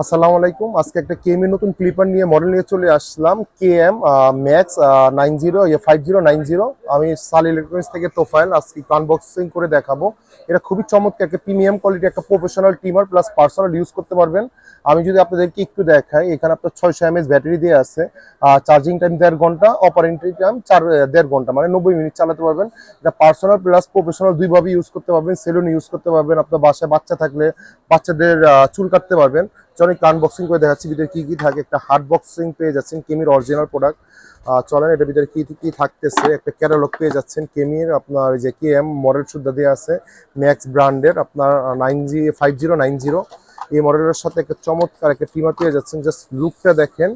আসসালামু আলাইকুম। আজকে একটা কেএম এর নতুন ক্লিপার নিয়ে মডেল নিয়ে চলে আসলাম। KM max 5090। আমি সাল ইলেকট্রনিক্স থেকে তোফায়েল আজকে আনবক্সিং করে দেখাবো। এটা খুবই চমৎকার একটা প্রিমিয়াম কোয়ালিটি, একটা প্রফেশনাল টিমার প্লাস পার্সোনাল ইউজ করতে পারবেন। আমি যদি আপনাদেরকে একটু দেখাই, এখানে আপনার 600 mAh ব্যাটারি দিয়ে আছে। চার্জিং টাইম 1.5 ঘন্টা, অপারেটিং টাইম 1.5 ঘন্টা, মানে 90 মিনিট চালাতে পারবেন। এটা পার্সোনাল প্লাস প্রফেশনাল দুইভাবে ইউজ করতে পারবেন। সেলুন ইউজ করতে পারবেন, আপনার বাসায় বাচ্চা থাকলে বাচ্চাদের চুল কাটতে পারবেন। চলেন একটু আনবক্সিং করে দেখাচ্ছি ভিতরে কি কি থাকে। একটা হার্ড বক্সিং পেয়ে যাচ্ছেন কেমির অরিজিনাল প্রোডাক্ট। চলেন এটার ভিতরে কি কি থাকতেছে। একটা ক্যাটালগ পেয়ে যাচ্ছেন কেমির, আপনার যে কেএম মডেল সুদ্ধা দেওয়া আছে ম্যাক্স ব্র্যান্ডের, আপনার 5090। এই মডেলের সাথে একটা চমৎকার একটা টিমার পেয়ে যাচ্ছেন। জাস্ট লুকটা দেখেন,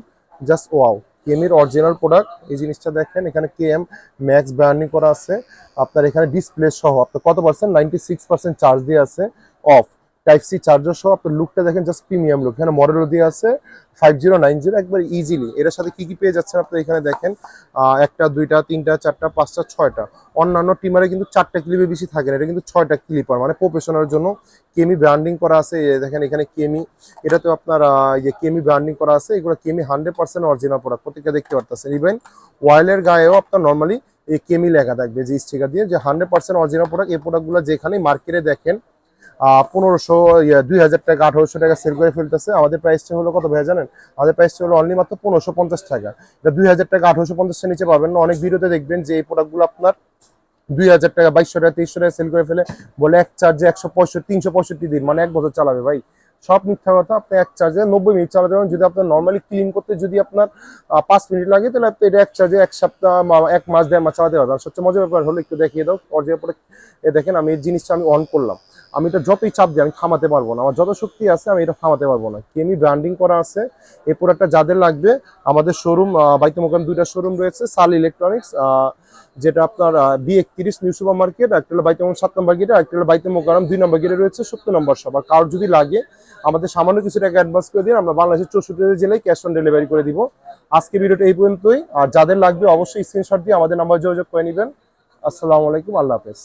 জাস্ট ওয়াও। কেমির অরিজিনাল প্রোডাক্ট, এই জিনিসটা দেখেন। এখানে কেএম ম্যাক্স ব্র্যান্ডিং করা আছে। আপনার এখানে ডিসপ্লে সহ আপনার কত পার্সেন্ট, 96% চার্জ দিয়ে আছে অফ। টাইপ সি চার্জার সহ আপনার লুকটা দেখেন, জাস্ট প্রিমিয়াম লুক। এখানে মডেলও দিয়ে আছে 5090, একবার ইজিলি। এর সাথে কি কি পেয়ে যাচ্ছেন আপনি এখানে দেখেন, একটা, দুইটা, তিনটা, চারটা, পাঁচটা, ছয়টা। অন্যান্য টিমারে কিন্তু 4টা ক্লিপে বেশি থাকে না, এটা কিন্তু 6টা ক্লিপার, মানে প্রফেশনালের জন্য কেমি ব্র্যান্ডিং করা আছে। দেখেন এখানে কেমি, এটাতে আপনার কেমি ব্র্যান্ডিং করা আছে। এগুলো কেমি 100% অরিজিনাল প্রোডাক্ট, প্রত্যেকটা দেখতে পারতেছেন। ইভেন ওয়াইলের গায়েও আপনার নর্মালি এই কেমি লেখা থাকবে, যে স্টিকার দিয়ে, যে 100% অরিজিনাল প্রোডাক্ট। এই প্রোডাক্টগুলো যেখানে মার্কেটে দেখেন 1500, 2000 টাকা, 1800 টাকা সেল করে ফেলতেছে। আমাদের প্রাইসটা হলো কত ভাইয়া জানেন? আমাদের প্রাইসটা হলো অনলি মাত্র 1550 টাকা। এটা 2000 টাকা, 1850 নিচে পাবেন না। অনেক ভিডিওতে দেখবেন যে এই প্রোডাক্টগুলো আপনার 2000 টাকা, 2200 টাকা, 2300 টাকা সেল করে ফেলে, বলে এক চার্জে 365 দিন, মানে 1 বছর চালাবে। ভাই সব মিথ্যা কথা। আপনি এক চার্জে 90 মিনিট চালাতে পারেন। যদি আপনার নর্মালি ক্লিন করতে যদি আপনার 5 মিনিট লাগে, তাহলে আপনি এটা এক চার্জে 1 সপ্তাহ, 1 মাস, 1.5 মাস চালাতে পারবেন। আর সবচেয়ে মজার ব্যাপার হলো, একটু দেখিয়ে দাও অরিজিনাল প্রোডাক্ট। এ দেখেন, আমি এই জিনিসটা আমি অন করলাম, আমি এটা যতই চাপ দিই আমি থামাতে পারবো না। আমার যত শক্তি আছে আমি এটা থামাতে পারবো না। কেমি ব্র্যান্ডিং করা আছে। এই প্রোডাক্টটা যাদের লাগবে, আমাদের শোরুম বাইতুল মোকাররম, 2টা শোরুম রয়েছে। সাল ইলেকট্রনিক্স, যেটা আপনার B31 নিউ সুপার মার্কেট, একটা হলো বাইতুল মোকাররম 7 নম্বর গেটে, একটা হলো বাইতুল মোকাররম 2 নম্বর গেটে রয়েছে, 70 নম্বর শপ। আর কারোর যদি লাগে, আমাদের সামান্য কিছু টাকা অ্যাডভান্স করে দিয়ে আমরা বাংলাদেশের 64 জেলায় ক্যাশ অন ডেলিভারি করে দিব। আজকে ভিডিওটা এই পর্যন্তই। আর যাদের লাগবে অবশ্যই স্ক্রিনশট দিয়ে আমাদের নাম্বার যোগাযোগ করে নেবেন। আসসালামু আলাইকুম, আল্লাহ হাফেজ।